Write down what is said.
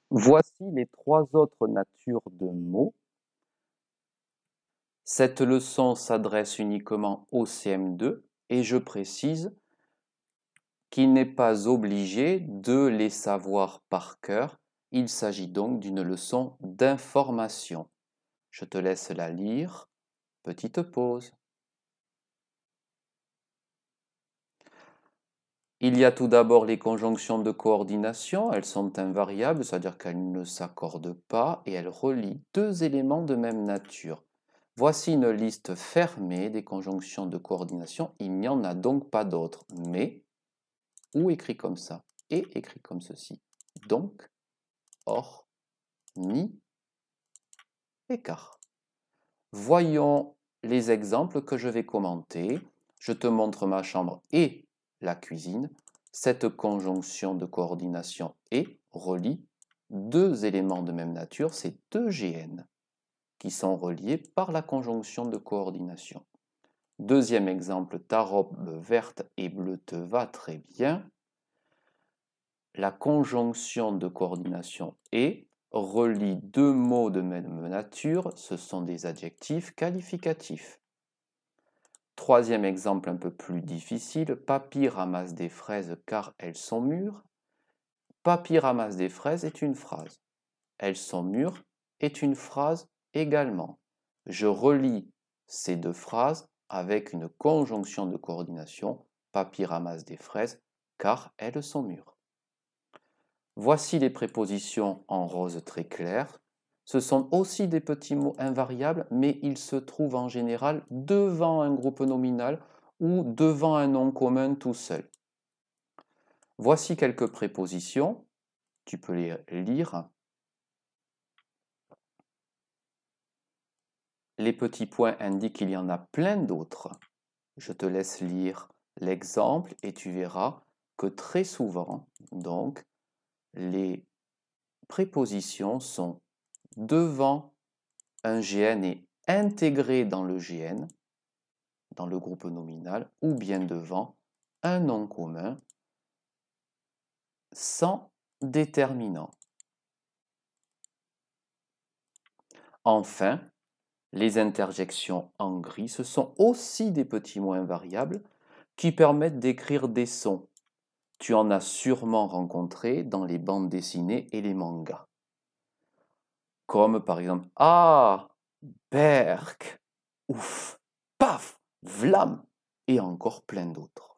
Voici les 3 autres natures de mots. Cette leçon s'adresse uniquement au CM2 et je précise qu'il n'est pas obligé de les savoir par cœur. Il s'agit donc d'une leçon d'information. Je te laisse la lire. Petite pause. Il y a tout d'abord les conjonctions de coordination. Elles sont invariables, c'est-à-dire qu'elles ne s'accordent pas et elles relient 2 éléments de même nature. Voici une liste fermée des conjonctions de coordination. Il n'y en a donc pas d'autres. Mais, ou écrit comme ça, et écrit comme ceci. Donc, or, ni, et car. Voyons les exemples que je vais commenter. Je te montre ma chambre et la cuisine. Cette conjonction de coordination et relie 2 éléments de même nature, c'est 2 GN qui sont reliés par la conjonction de coordination. Deuxième exemple, ta robe verte et bleue te va très bien. La conjonction de coordination et relie 2 mots de même nature, ce sont des adjectifs qualificatifs. Troisième exemple un peu plus difficile, Papy ramasse des fraises car elles sont mûres. Papy ramasse des fraises est une phrase. Elles sont mûres est une phrase également. Je relie ces 2 phrases avec une conjonction de coordination. Papy ramasse des fraises car elles sont mûres. Voici les prépositions en rose très clair. Ce sont aussi des petits mots invariables, mais ils se trouvent en général devant un groupe nominal ou devant un nom commun tout seul. Voici quelques prépositions. Tu peux les lire. Les petits points indiquent qu'il y en a plein d'autres. Je te laisse lire l'exemple et tu verras que très souvent, donc, les prépositions sont devant un GN et intégré dans le GN, dans le groupe nominal, ou bien devant un nom commun sans déterminant. Enfin, les interjections en gris, ce sont aussi des petits mots invariables qui permettent d'écrire des sons. Tu en as sûrement rencontré dans les bandes dessinées et les mangas. Comme par exemple ah, berk, ouf, paf, vlam, et encore plein d'autres.